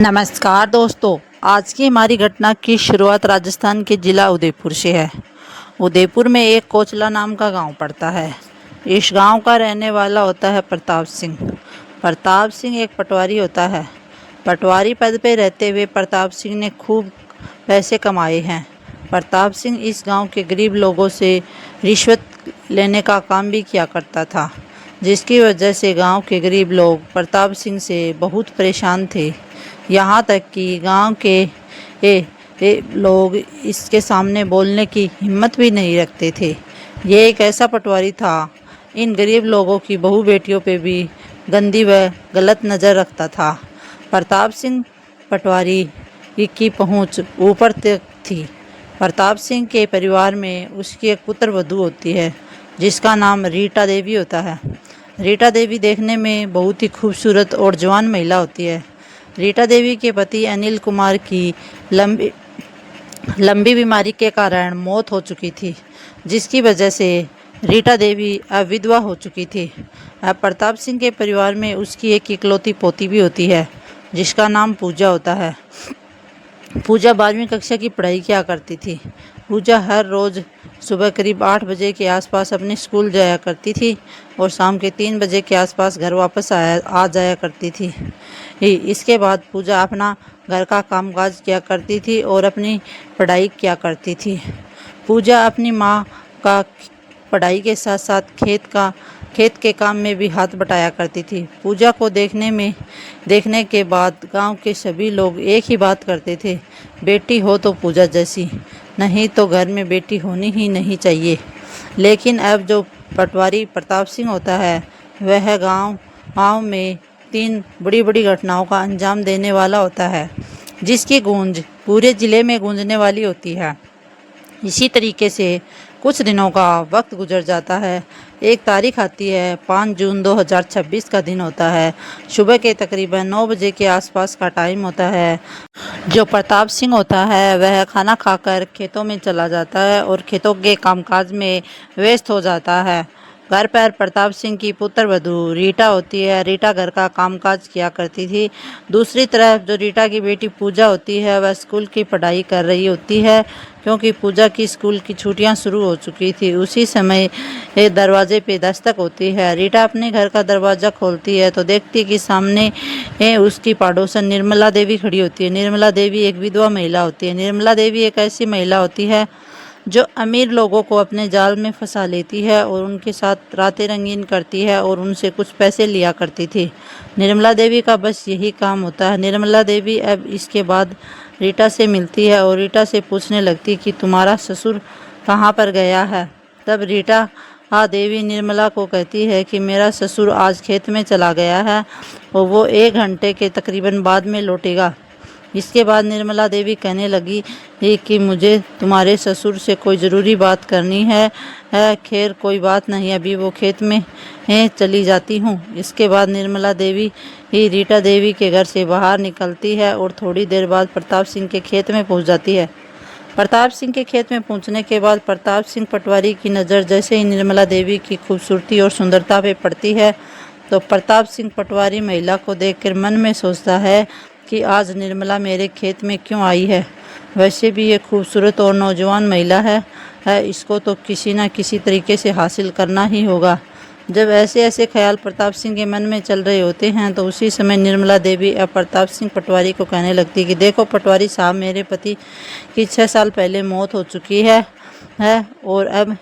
नमस्कार दोस्तों। आज की हमारी घटना की शुरुआत राजस्थान के ज़िला उदयपुर से है। उदयपुर में एक कोचला नाम का गांव पड़ता है। इस गांव का रहने वाला होता है प्रताप सिंह। प्रताप सिंह एक पटवारी होता है। पटवारी पद पे रहते हुए प्रताप सिंह ने खूब पैसे कमाए हैं। प्रताप सिंह इस गांव के गरीब लोगों से रिश्वत लेने का काम भी किया करता था, जिसकी वजह से गांव के गरीब लोग प्रताप सिंह से बहुत परेशान थे। यहाँ तक कि गांव के लोग इसके सामने बोलने की हिम्मत भी नहीं रखते थे। ये एक ऐसा पटवारी था, इन गरीब लोगों की बहू बेटियों पे भी गंदी व गलत नज़र रखता था। प्रताप सिंह पटवारी की पहुंच ऊपर तक थी। प्रताप सिंह के परिवार में उसकी एक पुत्र वधू होती है, जिसका नाम रीटा देवी होता है। रीटा देवी देखने में बहुत ही खूबसूरत और जवान महिला होती है। रीटा देवी के पति अनिल कुमार की लंबी बीमारी के कारण मौत हो चुकी थी, जिसकी वजह से रीटा देवी अब विधवा हो चुकी थी। अब प्रताप सिंह के परिवार में उसकी एक इकलौती पोती भी होती है, जिसका नाम पूजा होता है। पूजा 12वीं कक्षा की पढ़ाई किया करती थी। पूजा हर रोज़ सुबह करीब 8 बजे के आसपास अपने स्कूल जाया करती थी और शाम के 3 बजे के आसपास घर वापस आ जाया करती थी। इसके बाद पूजा अपना घर का कामकाज किया करती थी और अपनी पढ़ाई किया करती थी। पूजा अपनी माँ का पढ़ाई के साथ साथ खेत के काम में भी हाथ बटाया करती थी। पूजा को देखने के बाद गांव के सभी लोग एक ही बात करते थे, बेटी हो तो पूजा जैसी, नहीं तो घर में बेटी होनी ही नहीं चाहिए। लेकिन अब जो पटवारी प्रताप सिंह होता है, वह गांव में 3 बड़ी बड़ी घटनाओं का अंजाम देने वाला होता है, जिसकी गूंज पूरे ज़िले में गूंजने वाली होती है। इसी तरीके से कुछ दिनों का वक्त गुजर जाता है। एक तारीख आती है, 5 जून 2026 का दिन होता है। सुबह के तकरीबन 9 बजे के आसपास का टाइम होता है। जो प्रताप सिंह होता है, वह खाना खाकर खेतों में चला जाता है और खेतों के कामकाज में व्यस्त हो जाता है। घर पर प्रताप सिंह की पुत्र वधू रीटा होती है। रीटा घर का कामकाज किया करती थी। दूसरी तरफ जो रीटा की बेटी पूजा होती है, वह स्कूल की पढ़ाई कर रही होती है, क्योंकि पूजा की स्कूल की छुट्टियां शुरू हो चुकी थी। उसी समय दरवाजे पे दस्तक होती है। रीटा अपने घर का दरवाज़ा खोलती है तो देखती कि सामने उसकी पड़ोसन निर्मला देवी खड़ी होती है। निर्मला देवी एक विधवा महिला होती है। निर्मला देवी एक ऐसी महिला होती है जो अमीर लोगों को अपने जाल में फंसा लेती है और उनके साथ रातें रंगीन करती है और उनसे कुछ पैसे लिया करती थी। निर्मला देवी का बस यही काम होता है। निर्मला देवी अब इसके बाद रीटा से मिलती है और रीटा से पूछने लगती कि तुम्हारा ससुर कहाँ पर गया है। तब रीटा देवी निर्मला को कहती है कि मेरा ससुर आज खेत में चला गया है और वो 1 घंटे के तकरीबन बाद में लौटेगा। इसके बाद निर्मला देवी कहने लगी कि मुझे तुम्हारे ससुर से कोई ज़रूरी बात करनी है। खैर कोई बात नहीं, अभी वो खेत में चली जाती हूँ। इसके बाद निर्मला देवी रीटा देवी के घर से बाहर निकलती है और थोड़ी देर बाद प्रताप सिंह के खेत में पहुँच जाती है। प्रताप सिंह के खेत में पहुंचने के बाद प्रताप सिंह पटवारी की नज़र जैसे ही निर्मला देवी की खूबसूरती और सुंदरता पे पड़ती है, तो प्रताप सिंह पटवारी महिला को देखकर मन में सोचता है कि आज निर्मला मेरे खेत में क्यों आई है। वैसे भी ये खूबसूरत और नौजवान महिला है, इसको तो किसी न किसी तरीके से हासिल करना ही होगा। जब ऐसे ऐसे ख्याल प्रताप सिंह के मन में चल रहे होते हैं, तो उसी समय निर्मला देवी अब प्रताप सिंह पटवारी को कहने लगती कि देखो पटवारी साहब, मेरे पति की 6 साल पहले मौत हो चुकी है और अब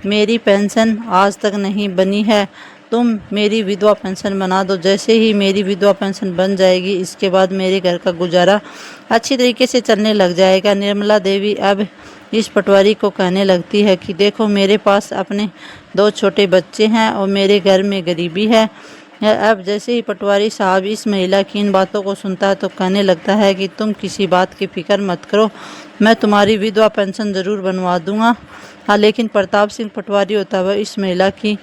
मेरी पेंशन आज तक नहीं बनी है। तुम मेरी विधवा पेंशन बना दो। जैसे ही मेरी विधवा पेंशन बन जाएगी, इसके बाद मेरे घर का गुजारा अच्छी तरीके से चलने लग जाएगा। निर्मला देवी अब इस पटवारी को कहने लगती है कि देखो मेरे पास अपने 2 छोटे बच्चे हैं और मेरे घर में गरीबी है। अब जैसे ही पटवारी साहब इस महिला की इन बातों को सुनता है, तो कहने लगता है कि तुम किसी बात की फिक्र मत करो, मैं तुम्हारी विधवा पेंशन ज़रूर बनवा दूंगा। हाँ, लेकिन प्रताप सिंह पटवारी होता है इस महिला की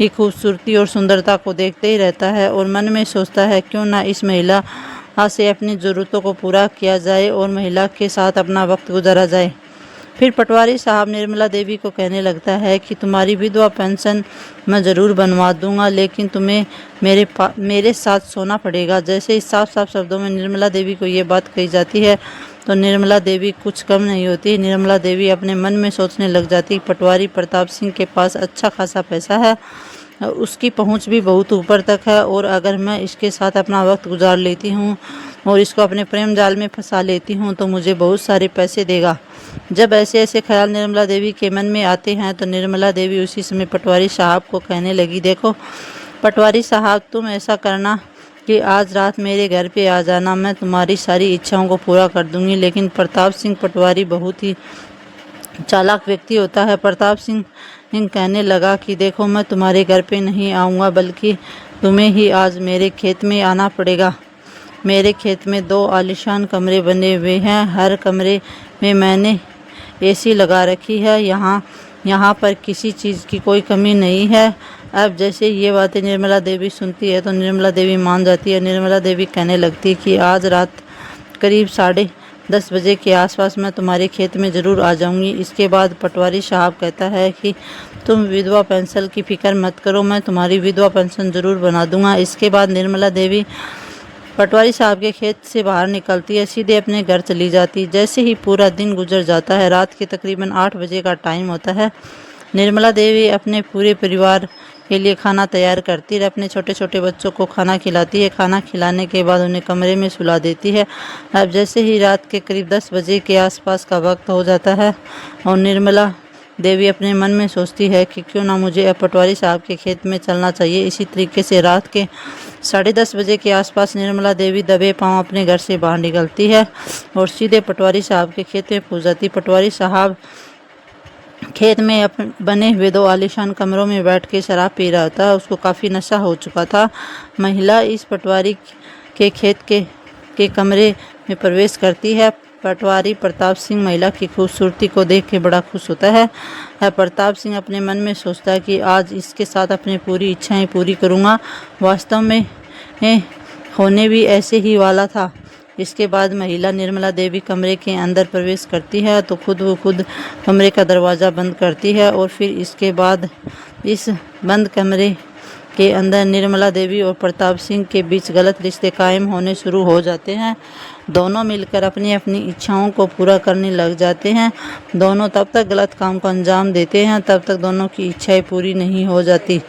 खूबसूरती और सुंदरता को देखते ही रहता है और मन में सोचता है क्यों ना इस महिला से अपनी ज़रूरतों को पूरा किया जाए और महिला के साथ अपना वक्त गुजारा जाए। फिर पटवारी साहब निर्मला देवी को कहने लगता है कि तुम्हारी विधवा पेंशन मैं ज़रूर बनवा दूंगा, लेकिन तुम्हें मेरे साथ सोना पड़ेगा। जैसे ही साफ साफ शब्दों में निर्मला देवी को ये बात कही जाती है तो निर्मला देवी कुछ कम नहीं होती। निर्मला देवी अपने मन में सोचने लग जाती, पटवारी प्रताप सिंह के पास अच्छा खासा पैसा है, उसकी पहुंच भी बहुत ऊपर तक है, और अगर मैं इसके साथ अपना वक्त गुजार लेती हूँ और इसको अपने प्रेम जाल में फंसा लेती हूँ तो मुझे बहुत सारे पैसे देगा। जब ऐसे ऐसे ख्याल निर्मला देवी के मन में आते हैं तो निर्मला देवी उसी समय पटवारी साहब को कहने लगी, देखो पटवारी साहब, तुम ऐसा करना कि आज रात मेरे घर पे आ जाना, मैं तुम्हारी सारी इच्छाओं को पूरा कर दूंगी। लेकिन प्रताप सिंह पटवारी बहुत ही चालाक व्यक्ति होता है। प्रताप सिंह कहने लगा कि देखो, मैं तुम्हारे घर पे नहीं आऊँगा, बल्कि तुम्हें ही आज मेरे खेत में आना पड़ेगा। मेरे खेत में 2 आलीशान कमरे बने हुए हैं, हर कमरे में मैंने एसी लगा रखी है, यहाँ पर किसी चीज़ की कोई कमी नहीं है। अब जैसे ये बातें निर्मला देवी सुनती है तो निर्मला देवी मान जाती है। निर्मला देवी कहने लगती है कि आज रात करीब 10:30 बजे के आसपास मैं तुम्हारे खेत में ज़रूर आ जाऊंगी। इसके बाद पटवारी साहब कहता है कि तुम विधवा पेंशन की फिक्र मत करो, मैं तुम्हारी विधवा पेंशन ज़रूर बना दूंगा। इसके बाद निर्मला देवी पटवारी साहब के खेत से बाहर निकलती है, सीधे अपने घर चली जाती। जैसे ही पूरा दिन गुजर जाता है, रात के तकरीबन 8 बजे का टाइम होता है, निर्मला देवी अपने पूरे परिवार के लिए खाना तैयार करती है, अपने छोटे छोटे बच्चों को खाना खिलाती है। खाना खिलाने के बाद उन्हें कमरे में सुला देती है। अब जैसे ही रात के करीब 10 बजे के आसपास का वक्त हो जाता है और निर्मला देवी अपने मन में सोचती है कि क्यों ना मुझे अब पटवारी साहब के खेत में चलना चाहिए। इसी तरीके से रात के 10:30 बजे के आसपास निर्मला देवी दबे पांव अपने घर से बाहर निकलती है और सीधे पटवारी साहब के खेत में पहुंच जाती। पटवारी साहब खेत में बने हुए 2 आलीशान कमरों में बैठ के शराब पी रहा था। उसको काफ़ी नशा हो चुका था। महिला इस पटवारी के खेत के कमरे में प्रवेश करती है। पटवारी प्रताप सिंह महिला की खूबसूरती को देख के बड़ा खुश होता है। प्रताप सिंह अपने मन में सोचता है कि आज इसके साथ अपनी पूरी इच्छाएं पूरी करूंगा। वास्तव में होने भी ऐसे ही वाला था। इसके बाद महिला निर्मला देवी कमरे के अंदर प्रवेश करती है तो खुद कमरे का दरवाज़ा बंद करती है और फिर इसके बाद इस बंद कमरे के अंदर निर्मला देवी और प्रताप सिंह के बीच गलत रिश्ते कायम होने शुरू हो जाते हैं। दोनों मिलकर अपनी अपनी इच्छाओं को पूरा करने लग जाते हैं। दोनों तब तक गलत काम को अंजाम देते हैं तब तक दोनों की इच्छाएं पूरी नहीं हो जाती।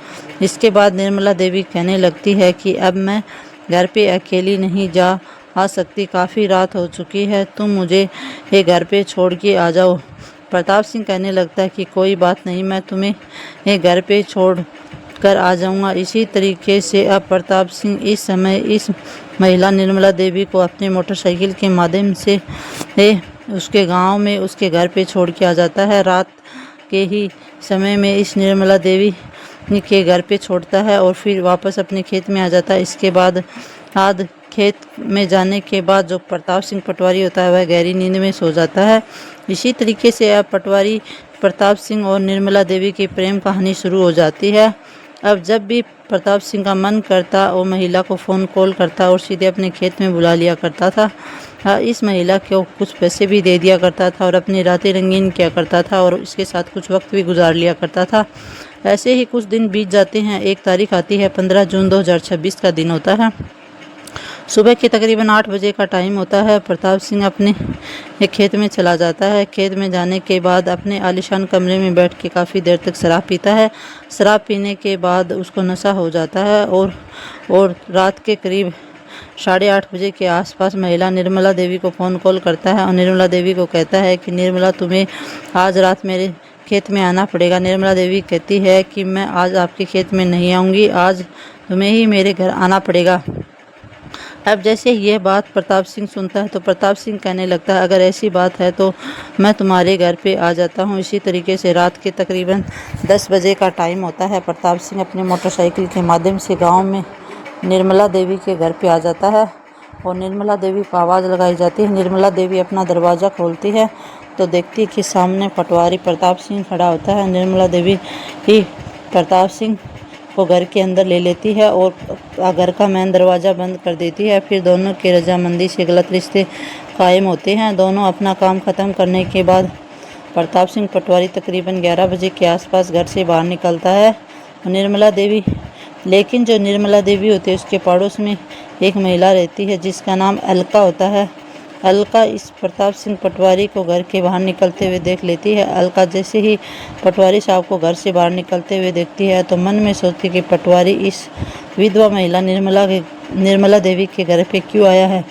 इसके बाद निर्मला देवी कहने लगती है कि अब मैं घर पे अकेली नहीं आ सकती, काफ़ी रात हो चुकी है, तुम मुझे ये घर पे छोड़ के आ जाओ। प्रताप सिंह कहने लगता है कि कोई बात नहीं, मैं तुम्हें ये घर पे छोड़ कर आ जाऊंगा। इसी तरीके से अब प्रताप सिंह इस समय इस महिला निर्मला देवी को अपने मोटरसाइकिल के माध्यम से उसके गांव में उसके घर पे छोड़ के आ जाता है। रात के ही समय में इस निर्मला देवी के घर पे छोड़ता है और फिर वापस अपने खेत में आ जाता है। इसके बाद खेत में जाने के बाद जो प्रताप सिंह पटवारी होता है वह गहरी नींद में सो जाता है। इसी तरीके से अब पटवारी प्रताप सिंह और निर्मला देवी की प्रेम कहानी शुरू हो जाती है। अब जब भी प्रताप सिंह का मन करता वो महिला को फ़ोन कॉल करता और सीधे अपने खेत में बुला लिया करता था। इस महिला को कुछ पैसे भी दे दिया करता था और अपनी रातें रंगीन किया करता था और इसके साथ कुछ वक्त भी गुजार लिया करता था। ऐसे ही कुछ दिन बीत जाते हैं। एक तारीख आती है, 15 जून 2026 का दिन होता है। सुबह के तकरीबन 8 बजे का टाइम होता है। प्रताप सिंह अपने एक खेत में चला जाता है। खेत में जाने के बाद अपने आलीशान कमरे में बैठ के काफ़ी देर तक शराब पीता है। शराब पीने के बाद उसको नशा हो जाता है और रात के करीब 8:30 बजे के आसपास महिला निर्मला देवी को फ़ोन कॉल करता है और निर्मला देवी को कहता है कि निर्मला, तुम्हें आज रात मेरे खेत में आना पड़ेगा। निर्मला देवी कहती है कि मैं आज आपके खेत में नहीं आऊँगी, आज तुम्हें ही मेरे घर आना पड़ेगा। अब जैसे ये बात प्रताप सिंह सुनता है तो प्रताप सिंह कहने लगता है, अगर ऐसी बात है तो मैं तुम्हारे घर पे आ जाता हूँ। इसी तरीके से रात के तकरीबन 10 बजे का टाइम होता है। प्रताप सिंह अपने मोटरसाइकिल के माध्यम से गांव में निर्मला देवी के घर पे आ जाता है और निर्मला देवी को आवाज़ लगाई जाती है। निर्मला देवी अपना दरवाज़ा खोलती है तो देखती है कि सामने पटवारी प्रताप सिंह खड़ा होता है। निर्मला देवी ही प्रताप सिंह को घर के अंदर ले लेती है और घर का मेन दरवाज़ा बंद कर देती है। फिर दोनों के रजामंदी से गलत रिश्ते कायम होते हैं। दोनों अपना काम ख़त्म करने के बाद प्रताप सिंह पटवारी तकरीबन 11 बजे के आसपास घर से बाहर निकलता है। निर्मला देवी लेकिन जो निर्मला देवी होती है उसके पड़ोस में एक महिला रहती है जिसका नाम अलका होता है। अलका इस प्रताप सिंह पटवारी को घर के बाहर निकलते हुए देख लेती है। अलका जैसे ही पटवारी साहब को घर से बाहर निकलते हुए देखती है तो मन में सोचती कि पटवारी इस विधवा महिला निर्मला देवी के घर पे क्यों आया है।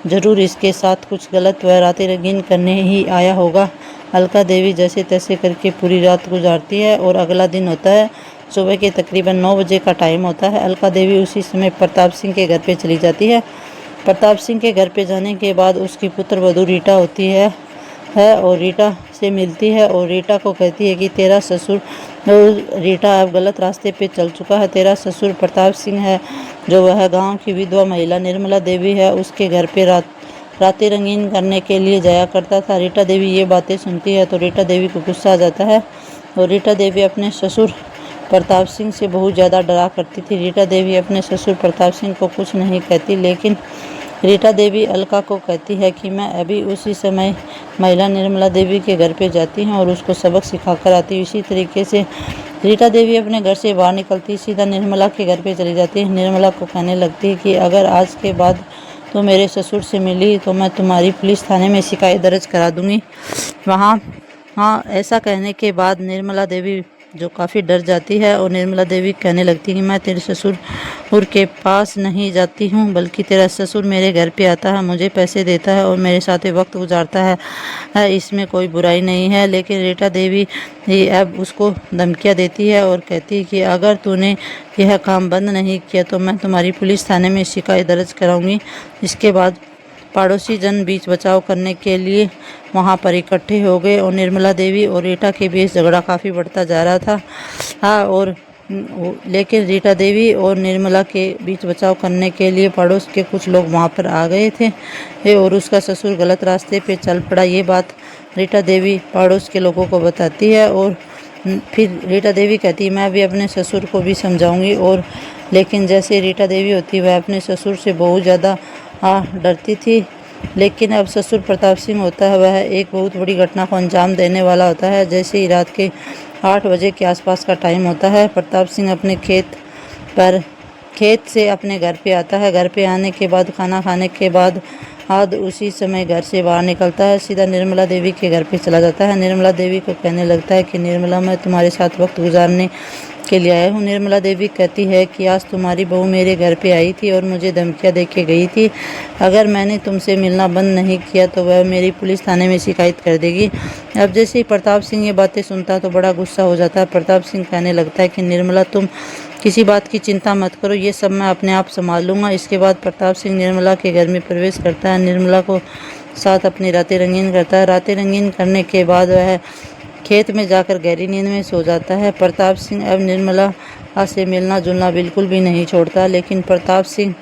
जरूर इसके साथ कुछ गलत व रातें रंगीन करने ही आया होगा। अलका देवी जैसे तैसे करके पूरी रात गुजारती है और अगला दिन होता है। सुबह के तकरीबन 9 बजे का टाइम होता है। अलका देवी उसी समय प्रताप सिंह के घर पे चली जाती है। प्रताप सिंह के घर पे जाने के बाद उसकी पुत्र वधू रीटा होती है और रीटा से मिलती है और रीटा को कहती है कि तेरा ससुर रीटा अब गलत रास्ते पे चल चुका है। तेरा ससुर प्रताप सिंह है जो वह गांव की विधवा महिला निर्मला देवी है उसके घर पे रातें रंगीन करने के लिए जाया करता था। रीटा देवी ये बातें सुनती है तो रीटा देवी को गुस्सा आ जाता है और रीटा देवी अपने ससुर प्रताप सिंह से बहुत ज़्यादा डरा करती थी। रीटा देवी अपने ससुर प्रताप सिंह को कुछ नहीं कहती, लेकिन रीटा देवी अलका को कहती है कि मैं अभी उसी समय महिला निर्मला देवी के घर पे जाती हूँ और उसको सबक सिखाकर आती हूँ। इसी तरीके से रीटा देवी अपने घर से बाहर निकलती सीधा निर्मला के घर पे चली जाती है। निर्मला को कहने लगती है कि अगर आज के बाद तो मेरे ससुर से मिली तो मैं तुम्हारी पुलिस थाने में शिकायत दर्ज करा दूंगी। ऐसा कहने के बाद निर्मला देवी जो काफ़ी डर जाती है और निर्मला देवी कहने लगती है कि मैं तेरे ससुर के पास नहीं जाती हूँ बल्कि तेरा ससुर मेरे घर पे आता है, मुझे पैसे देता है और मेरे साथ वक्त गुजारता है, इसमें कोई बुराई नहीं है। लेकिन रीटा देवी अब उसको धमकियाँ देती है और कहती है कि अगर तूने यह काम बंद नहीं किया तो मैं तुम्हारी पुलिस थाने में शिकायत दर्ज कराऊंगी। इसके बाद पड़ोसी जन बीच बचाव करने के लिए वहां पर इकट्ठे हो गए और निर्मला देवी और रीटा के बीच झगड़ा काफ़ी बढ़ता जा रहा था। लेकिन रीटा देवी और निर्मला के बीच बचाव करने के लिए पड़ोस के कुछ लोग वहां पर आ गए थे और उसका ससुर गलत रास्ते पे चल पड़ा। ये बात रीटा देवी पड़ोस के लोगों को बताती है और फिर रीटा देवी कहती है मैं भी अपने ससुर को भी समझाऊंगी। लेकिन जैसे रीटा देवी होती वह अपने ससुर से बहुत ज़्यादा डरती थी। लेकिन अब ससुर प्रताप सिंह होता है वह एक बहुत बड़ी घटना को अंजाम देने वाला होता है। जैसे ही रात के 8 बजे के आसपास का टाइम होता है, प्रताप सिंह अपने खेत से अपने घर पे आता है। घर पे आने के बाद खाना खाने के बाद उसी समय घर से बाहर निकलता है, सीधा निर्मला देवी के घर पे चला जाता है। निर्मला देवी को कहने लगता है कि निर्मला मैं तुम्हारे साथ वक्त गुजारने के लिए आया हूँ। निर्मला देवी कहती है कि आज तुम्हारी बहू मेरे घर पे आई थी और मुझे धमकियाँ दे के गई थी। अगर मैंने तुमसे मिलना बंद नहीं किया तो वह मेरी पुलिस थाने में शिकायत कर देगी। अब जैसे ही प्रताप सिंह ये बातें सुनता तो बड़ा गुस्सा हो जाता है। प्रताप सिंह कहने लगता है कि निर्मला तुम किसी बात की चिंता मत करो, ये सब मैं अपने आप संभाल लूँगा। इसके बाद प्रताप सिंह निर्मला के घर में प्रवेश करता है, निर्मला को साथ अपनी रातें रंगीन करता है। रातें रंगीन करने के बाद वह खेत में जाकर गहरी नींद में सो जाता है। प्रताप सिंह अब निर्मला से मिलना जुलना बिल्कुल भी नहीं छोड़ता। लेकिन प्रताप सिंह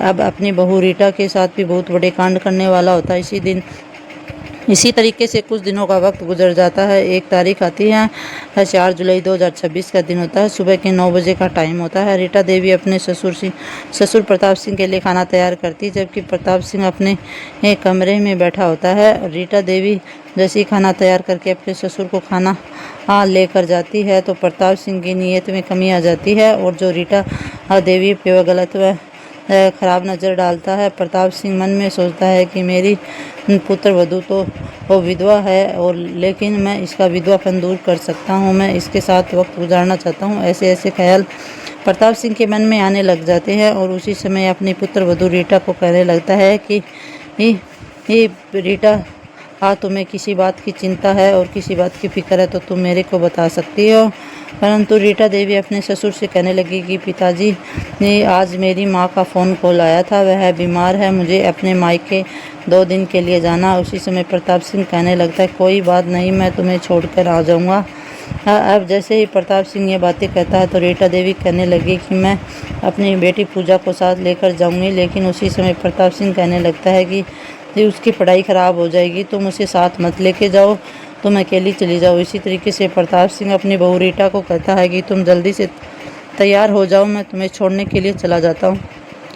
अब अपनी बहू रीटा के साथ भी बहुत बड़े कांड करने वाला होता है। इसी तरीके से कुछ दिनों का वक्त गुजर जाता है। एक तारीख आती है, 4 जुलाई 2026 का दिन होता है। सुबह के 9 बजे का टाइम होता है। रीटा देवी अपने ससुर प्रताप सिंह के लिए खाना तैयार करती है, जबकि प्रताप सिंह अपने कमरे में बैठा होता है। रीटा देवी जैसे ही खाना तैयार करके अपने ससुर को खाना लेकर जाती है तो प्रताप सिंह की नीयत में कमी आ जाती है और जो रीटा देवी पे वह गलत व खराब नज़र डालता है। प्रताप सिंह मन में सोचता है कि मेरी पुत्र वधू तो वो विधवा है लेकिन मैं इसका विधवापन दूर कर सकता हूँ, मैं इसके साथ वक्त गुजारना चाहता हूँ। ऐसे ख्याल प्रताप सिंह के मन में आने लग जाते हैं और उसी समय अपनी पुत्र वधू रीटा को कहने लगता है कि रीटा तुम्हें किसी बात की चिंता है और किसी बात की फिक्र है तो तुम मेरे को बता सकती हो। परंतु रीटा देवी अपने ससुर से कहने लगी कि पिताजी ने आज मेरी माँ का फ़ोन कॉल आया था, वह बीमार है, मुझे अपने मायके 2 दिन के लिए जाना। उसी समय प्रताप सिंह कहने लगता है कोई बात नहीं, मैं तुम्हें छोड़कर आ जाऊँगा। अब जैसे ही प्रताप सिंह ये बातें कहता है तो रीटा देवी कहने लगी कि मैं अपनी बेटी पूजा को साथ लेकर जाऊँगी। लेकिन उसी समय प्रताप सिंह कहने लगता है कि उसकी पढ़ाई ख़राब हो जाएगी, तुम उसे साथ मत लेके जाओ, तुम अकेली चली जाओ। इसी तरीके से प्रताप सिंह अपनी बहू रीटा को कहता है कि तुम जल्दी से तैयार हो जाओ, मैं तुम्हें छोड़ने के लिए चला जाता हूँ।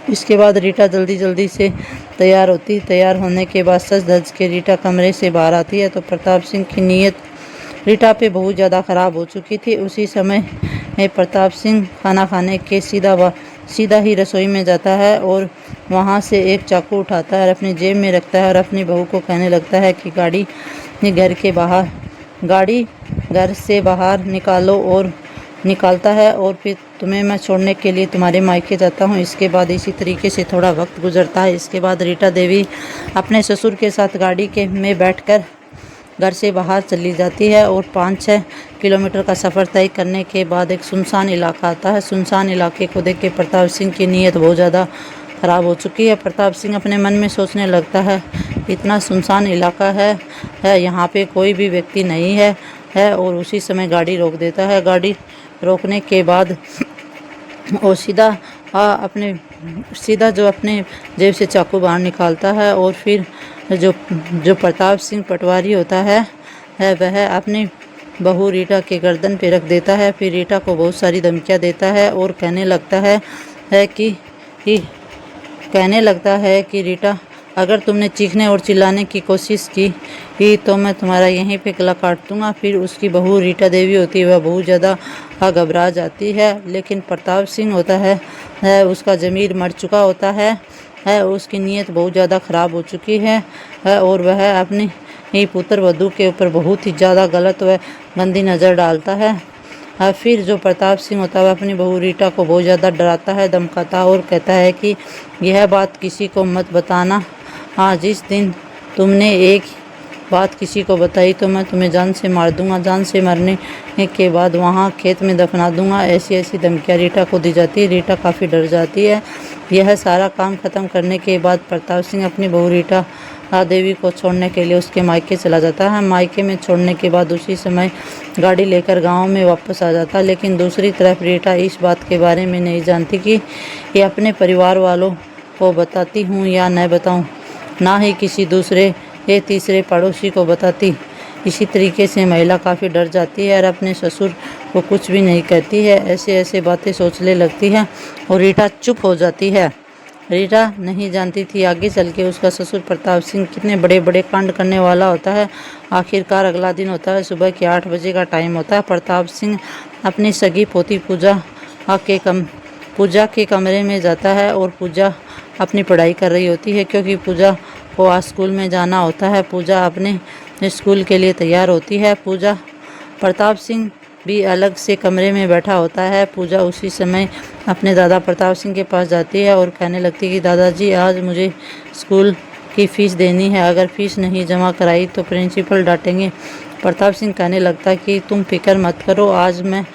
इसके बाद रीटा जल्दी से तैयार होने के बाद सज धज के रीटा कमरे से बाहर आती है तो प्रताप सिंह की नीयत रीटा पे बहुत ज़्यादा ख़राब हो चुकी थी। उसी समय प्रताप सिंह खाना खाने के सीधा ही रसोई में जाता है और वहाँ से एक चाकू उठाता है और अपनी जेब में रखता है और अपनी बहू को कहने लगता है कि गाड़ी घर से बाहर निकालो, और निकालता है और फिर तुम्हें मैं छोड़ने के लिए तुम्हारे मायके जाता हूँ। इसके बाद इसी तरीके से थोड़ा वक्त गुजरता है। इसके बाद रीटा देवी अपने ससुर के साथ गाड़ी में बैठकर घर से बाहर चली जाती है और 5-6 किलोमीटर का सफ़र तय करने के बाद एक सुनसान इलाका आता है। सुनसान इलाके को देख के प्रताप सिंह की नीयत बहुत ज़्यादा ख़राब हो चुकी है। प्रताप सिंह अपने मन में सोचने लगता है, इतना सुनसान इलाका है यहाँ पे कोई भी व्यक्ति नहीं है और उसी समय गाड़ी रोक देता है। गाड़ी रोकने के बाद वो सीधा जो अपने जेब से चाकू बाहर निकालता है और फिर जो प्रताप सिंह पटवारी होता है वह अपनी बहू रीटा के गर्दन पे रख देता है। फिर रीटा को बहुत सारी धमकियाँ देता है और कहने लगता है कि रीटा, अगर तुमने चीखने और चिल्लाने की कोशिश की तो मैं तुम्हारा यहीं पे गला काट दूंगा। फिर उसकी बहू रीटा देवी होती है, वह बहुत ज़्यादा घबरा जाती है। लेकिन प्रताप सिंह होता है उसका ज़मीर मर चुका होता है, उसकी नीयत बहुत ज़्यादा ख़राब हो चुकी है और वह अपनी पुत्र वधू के ऊपर बहुत ही ज़्यादा गलत व गंदी नज़र डालता है। फिर जो प्रताप सिंह होता है अपनी बहू रीटा को बहुत ज़्यादा डराता है, धमकाता है और कहता है कि यह बात किसी को मत बताना। जिस दिन तुमने एक बात किसी को बताई तो मैं तुम्हें जान से मार दूंगा, जान से मरने के बाद वहाँ खेत में दफना दूंगा। ऐसी धमकियाँ रीटा को दी जाती है। रीटा काफ़ी डर जाती है। यह सारा काम ख़त्म करने के बाद प्रताप सिंह अपनी बहू रीटा देवी को छोड़ने के लिए उसके मायके चला जाता है। मायके में छोड़ने के बाद उसी समय गाड़ी लेकर गांव में वापस आ जाता है। लेकिन दूसरी तरफ रीटा इस बात के बारे में नहीं जानती कि ये अपने परिवार वालों को बताती हूँ या न बताऊँ, ना ही किसी तीसरे पड़ोसी को बताती। इसी तरीके से महिला काफ़ी डर जाती है और अपने ससुर को कुछ भी नहीं कहती है। ऐसे बातें सोचने लगती है और रीटा चुप हो जाती है। रीटा नहीं जानती थी आगे चल के उसका ससुर प्रताप सिंह कितने बड़े बड़े कांड करने वाला होता है। आखिरकार अगला दिन होता है, सुबह के 8 बजे का टाइम होता है। प्रताप सिंह अपनी सगी पोती पूजा के कमरे में जाता है और पूजा अपनी पढ़ाई कर रही होती है, क्योंकि पूजा को आज स्कूल में जाना होता है। पूजा अपने स्कूल के लिए तैयार होती है। प्रताप सिंह भी अलग से कमरे में बैठा होता है। पूजा उसी समय अपने दादा प्रताप सिंह के पास जाती है और कहने लगती है कि दादाजी, आज मुझे स्कूल की फ़ीस देनी है, अगर फ़ीस नहीं जमा कराई तो प्रिंसिपल डांटेंगे। प्रताप सिंह कहने लगता है कि तुम फिक्र मत करो, आज मैं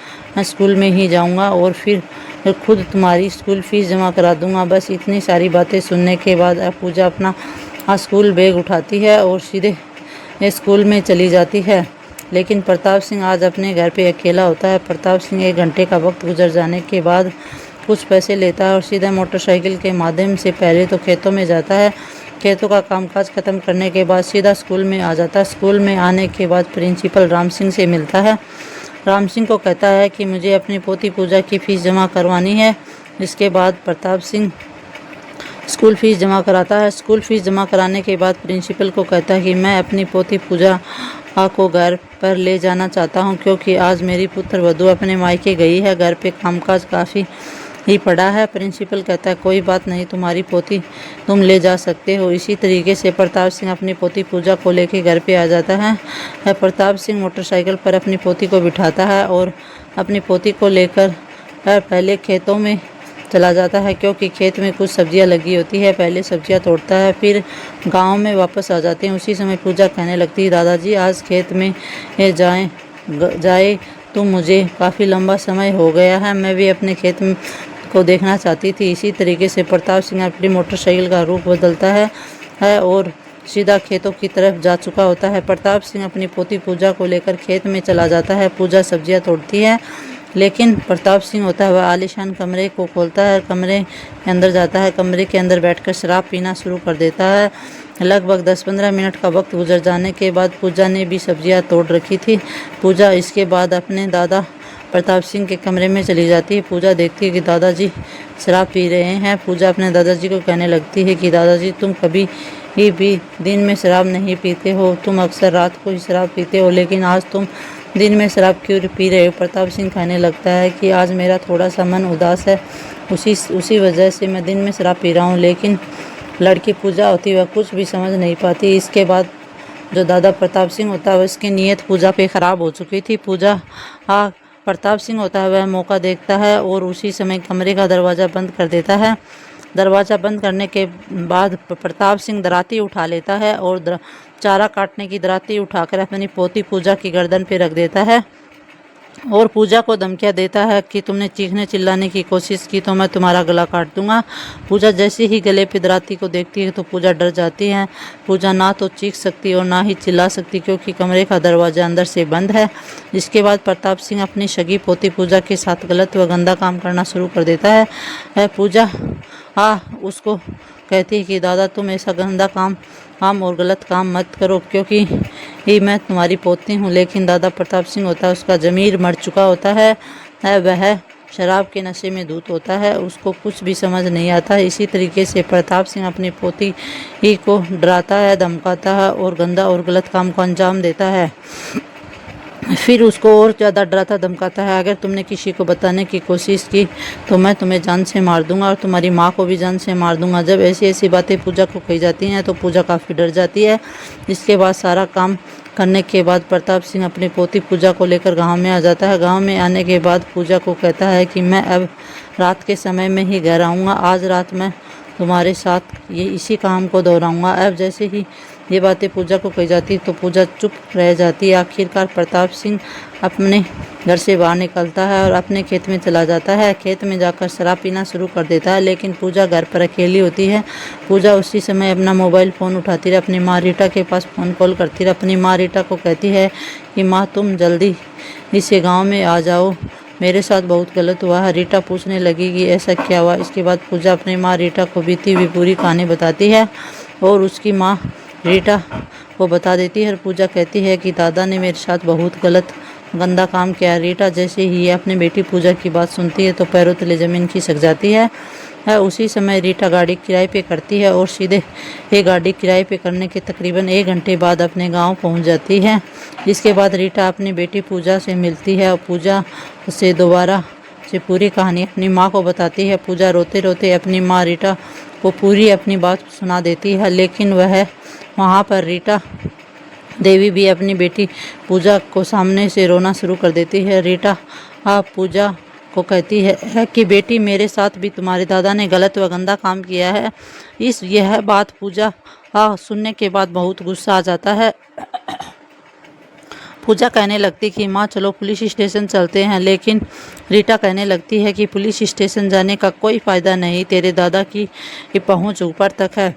स्कूल में ही जाऊंगा और फिर खुद तुम्हारी स्कूल फ़ीस जमा करा दूंगा। बस इतनी सारी बातें सुनने के बाद पूजा अपना स्कूल बैग उठाती है और सीधे स्कूल में चली जाती है। लेकिन प्रताप सिंह आज अपने घर पे अकेला होता है। प्रताप सिंह 1 घंटे का वक्त गुजर जाने के बाद कुछ पैसे लेता है और सीधा मोटरसाइकिल के माध्यम से पहले तो खेतों में जाता है। खेतों का कामकाज खत्म करने के बाद सीधा स्कूल में आ जाता है। स्कूल में आने के बाद प्रिंसिपल राम सिंह से मिलता है। राम सिंह को कहता है कि मुझे अपनी पोती पूजा की फ़ीस जमा करवानी है। इसके बाद प्रताप सिंह स्कूल फ़ीस जमा कराता है। स्कूल फ़ीस जमा कराने के बाद प्रिंसिपल को कहता है कि मैं अपनी पोती पूजा को घर पर ले जाना चाहता हूं, क्योंकि आज मेरी पुत्र वधू अपने मायके गई है। घर पे कामकाज काफ़ी ही पड़ा है। प्रिंसिपल कहता है कोई बात नहीं, तुम्हारी पोती तुम ले जा सकते हो। इसी तरीके से प्रताप सिंह अपनी पोती पूजा को लेकर घर पे आ जाता है। प्रताप सिंह मोटरसाइकिल पर अपनी पोती को बिठाता है और अपनी पोती को लेकर पहले खेतों में चला जाता है, क्योंकि खेत में कुछ सब्जियां लगी होती है। पहले सब्जियां तोड़ता है, फिर गांव में वापस आ जाते हैं। उसी समय पूजा कहने लगती है, दादाजी आज खेत में जाए तो मुझे काफ़ी लंबा समय हो गया है, मैं भी अपने खेत को देखना चाहती थी। इसी तरीके से प्रताप सिंह अपनी मोटरसाइकिल का रूप बदलता है और सीधा खेतों की तरफ जा चुका होता है। प्रताप सिंह अपनी पोती पूजा को लेकर खेत में चला जाता है। पूजा सब्जियां तोड़ती है, लेकिन प्रताप सिंह होता है वह आलीशान कमरे को खोलता है, कमरे के अंदर जाता है। कमरे के अंदर बैठकर शराब पीना शुरू कर देता है। लगभग 10-15 मिनट का वक्त गुजर जाने के बाद पूजा ने भी सब्जियां तोड़ रखी थी। पूजा इसके बाद अपने दादा प्रताप सिंह के कमरे में चली जाती है। पूजा देखती है कि दादाजी शराब पी रहे हैं। पूजा अपने दादाजी को कहने लगती है कि दादाजी, तुम कभी भी दिन में शराब नहीं पीते हो, तुम अक्सर रात को ही शराब पीते हो, लेकिन आज तुम दिन में शराब क्यों पी रहे हो? प्रताप सिंह कहने लगता है कि आज मेरा थोड़ा सा मन उदास है, उसी वजह से मैं दिन में शराब पी रहा हूँ। लेकिन लड़की पूजा होती है, वह कुछ भी समझ नहीं पाती। इसके बाद जो दादा प्रताप सिंह होता है उसकी नीयत पूजा पे ख़राब हो चुकी थी। पूजा प्रताप सिंह होता है वह मौका देखता है और उसी समय कमरे का दरवाज़ा बंद कर देता है। दरवाज़ा बंद करने के बाद प्रताप सिंह दराती उठा लेता है और चारा काटने की दराती उठाकर अपनी पोती पूजा की गर्दन पे रख देता है और पूजा को धमकियाँ देता है कि तुमने चीखने चिल्लाने की कोशिश की तो मैं तुम्हारा गला काट दूंगा। पूजा जैसे ही गले पे दराती को देखती है तो पूजा डर जाती है। पूजा ना तो चीख सकती और ना ही चिल्ला सकती क्योंकि कमरे का दरवाज़ा अंदर से बंद है। इसके बाद प्रताप सिंह अपनी सगी पोती पूजा के साथ गलत व गंदा काम करना शुरू कर देता है। पूजा उसको कहती है कि दादा तुम ऐसा गंदा काम और गलत काम मत करो क्योंकि मैं तुम्हारी पोती हूँ। लेकिन दादा प्रताप सिंह होता है उसका ज़मीर मर चुका होता है, वह शराब के नशे में धुत होता है, उसको कुछ भी समझ नहीं आता। इसी तरीके से प्रताप सिंह अपनी पोती को डराता है, धमकाता है और गंदा और गलत काम को अंजाम देता है। फिर उसको और ज़्यादा डराता धमकाता है, अगर तुमने किसी को बताने की कोशिश की तो मैं तुम्हें जान से मार दूंगा और तुम्हारी माँ को भी जान से मार दूंगा। जब ऐसी बातें पूजा को कही जाती हैं तो पूजा काफ़ी डर जाती है। इसके बाद सारा काम करने के बाद प्रताप सिंह अपनी पोती पूजा को लेकर गांव में आ जाता है। गांव में आने के बाद पूजा को कहता है कि मैं अब रात के समय में ही घर आऊँगा, आज रात मैं तुम्हारे साथ इसी काम को दोहराऊँगा। अब जैसे ही ये बातें पूजा को कही जाती तो पूजा चुप रह जाती है। आखिरकार प्रताप सिंह अपने घर से बाहर निकलता है और अपने खेत में चला जाता है। खेत में जाकर शराब पीना शुरू कर देता है। लेकिन पूजा घर पर अकेली होती है। पूजा उसी समय अपना मोबाइल फ़ोन उठाती रहे, अपनी माँ रीटा के पास फ़ोन कॉल करती रहे। अपनी माँ रीटा को कहती है कि माँ तुम जल्दी इसे गाँव में आ जाओ, मेरे साथ बहुत गलत हुआ है। रीटा पूछने लगी कि ऐसा क्या हुआ। इसके बाद पूजा अपनी माँ रीटा को बीती हुई पूरी कहानी बताती है और उसकी माँ रीटा को बता देती है। पूजा कहती है कि दादा ने मेरे साथ बहुत गंदा काम किया। रीटा जैसे ही अपनी बेटी पूजा की बात सुनती है तो पैरों तले ज़मीन खिसक जाती है। उसी समय रीटा गाड़ी किराए पे करती है और सीधे गाड़ी किराए पे करने के तकरीबन 1 घंटे बाद अपने गांव पहुंच जाती है। इसके बाद रीटा अपनी बेटी पूजा से मिलती है और पूजा से दोबारा से पूरी कहानी अपनी माँ को बताती है। पूजा रोते रोते अपनी माँ रीटा को पूरी अपनी बात सुना देती है। लेकिन वहाँ पर रीटा देवी भी अपनी बेटी पूजा को सामने से रोना शुरू कर देती है। रीटा पूजा को कहती है कि बेटी मेरे साथ भी तुम्हारे दादा ने गलत व गंदा काम किया है। यह बात पूजा सुनने के बाद बहुत गुस्सा आ जाता है। पूजा कहने लगती कि माँ चलो पुलिस स्टेशन चलते हैं। लेकिन रीटा कहने लगती है कि पुलिस स्टेशन जाने का कोई फ़ायदा नहीं, तेरे दादा की पहुँच ऊपर तक है,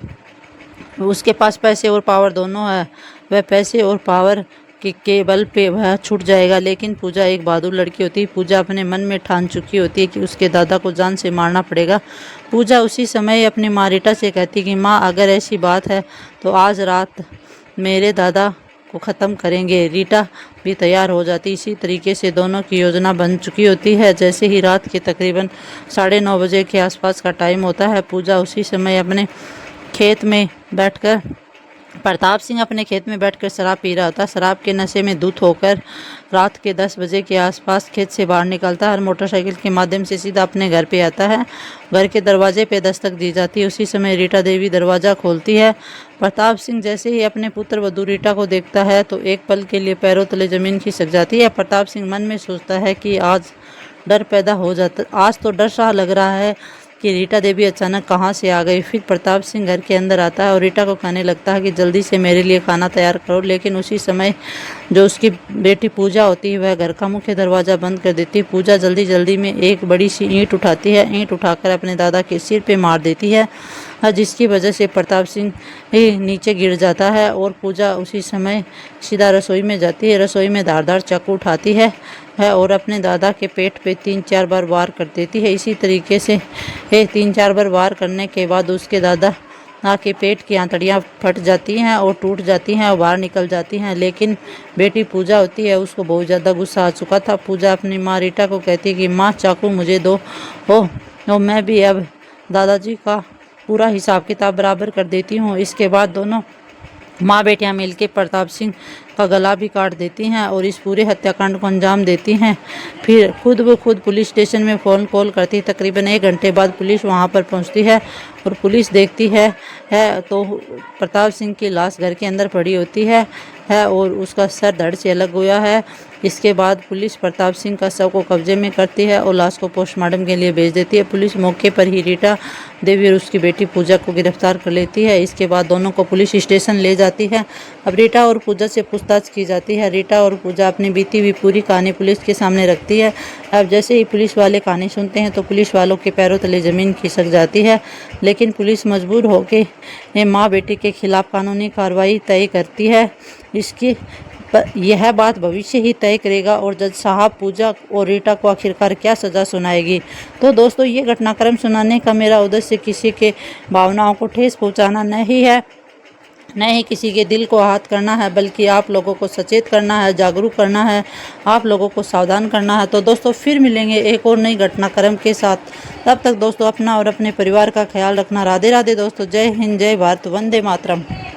उसके पास पैसे और पावर दोनों है, वह पैसे और पावर के बल पे वह छूट जाएगा। लेकिन पूजा एक बहादुर लड़की होती है। पूजा अपने मन में ठान चुकी होती है कि उसके दादा को जान से मारना पड़ेगा। पूजा उसी समय अपनी माँ रीटा से कहती कि माँ अगर ऐसी बात है तो आज रात मेरे दादा को ख़त्म करेंगे। रीटा भी तैयार हो जाती। इसी तरीके से दोनों की योजना बन चुकी होती है। जैसे ही रात के तकरीबन 9:30 बजे के आसपास का टाइम होता है, पूजा उसी समय अपने खेत में बैठकर प्रताप सिंह अपने खेत में बैठकर शराब पी रहा था। शराब के नशे में धुत होकर रात के 10 बजे के आसपास खेत से बाहर निकलता है और मोटरसाइकिल के माध्यम से सीधा अपने घर पे आता है। घर के दरवाजे पे दस्तक दी जाती है। उसी समय रीटा देवी दरवाज़ा खोलती है। प्रताप सिंह जैसे ही अपने पुत्र वधू रीटा को देखता है तो एक पल के लिए पैरों तले ज़मीन खिसक जाती है। प्रताप सिंह मन में सोचता है कि आज तो डर सा लग रहा है कि रीटा देवी अचानक कहाँ से आ गई। फिर प्रताप सिंह घर के अंदर आता है और रीटा को कहने लगता है कि जल्दी से मेरे लिए खाना तैयार करो। लेकिन उसी समय जो उसकी बेटी पूजा होती है वह घर का मुख्य दरवाज़ा बंद कर देती है। पूजा जल्दी में एक बड़ी सी ईंट उठाती है। ईंट उठाकर अपने दादा के सिर पे मार देती है, जिसकी वजह से प्रताप सिंह नीचे गिर जाता है और पूजा उसी समय सीधा रसोई में जाती है। रसोई में धारदार चाकू उठाती है और अपने दादा के पेट पे 3-4 बार वार कर देती है। इसी तरीके से 3-4 बार वार करने के बाद उसके दादा के पेट की आंतड़ियाँ फट जाती हैं और टूट जाती हैं और बाहर निकल जाती हैं। लेकिन बेटी पूजा होती है, उसको बहुत ज़्यादा गुस्सा आ चुका था। पूजा अपनी माँ रीटा को कहती है कि माँ चाकू मुझे दो मैं भी अब दादाजी का पूरा हिसाब किताब बराबर कर देती हूँ। इसके बाद दोनों माँ बेटियां मिलकर प्रताप सिंह का गला भी काट देती हैं और इस पूरे हत्याकांड को अंजाम देती हैं। फिर खुद ब खुद पुलिस स्टेशन में फ़ोन कॉल करती। तकरीबन 1 घंटे बाद पुलिस वहां पर पहुंचती है और पुलिस देखती है तो प्रताप सिंह की लाश घर के अंदर पड़ी होती है और उसका सर धड़ से अलग हुआ है। इसके बाद पुलिस प्रताप सिंह का शव को कब्जे में करती है और लाश को पोस्टमार्टम के लिए भेज देती है। पुलिस मौके पर ही रीटा देवी और उसकी बेटी पूजा को गिरफ्तार कर लेती है। इसके बाद दोनों को पुलिस स्टेशन ले जाती है। अब रीटा और पूजा से पूछताछ की जाती है। रीटा और पूजा अपनी बीती हुई पूरी कहानी पुलिस के सामने रखती है। अब जैसे ही पुलिस वाले कहानी सुनते हैं तो पुलिस वालों के पैरों तले ज़मीन खिसक जाती है, लेकिन पुलिस मजबूर होकर माँ बेटी के खिलाफ कानूनी कार्रवाई तय करती है। इसकी यह बात भविष्य ही तय करेगा और जज साहब पूजा और रीटा को आखिरकार क्या सज़ा सुनाएगी। तो दोस्तों, ये घटनाक्रम सुनाने का मेरा उद्देश्य किसी के भावनाओं को ठेस पहुंचाना नहीं है, न ही किसी के दिल को आहत करना है, बल्कि आप लोगों को सचेत करना है, जागरूक करना है, आप लोगों को सावधान करना है। तो दोस्तों, फिर मिलेंगे एक और नई घटनाक्रम के साथ। तब तक दोस्तों अपना और अपने परिवार का ख्याल रखना। राधे राधे दोस्तों। जय हिंद, जय भारत, वंदे मातरम।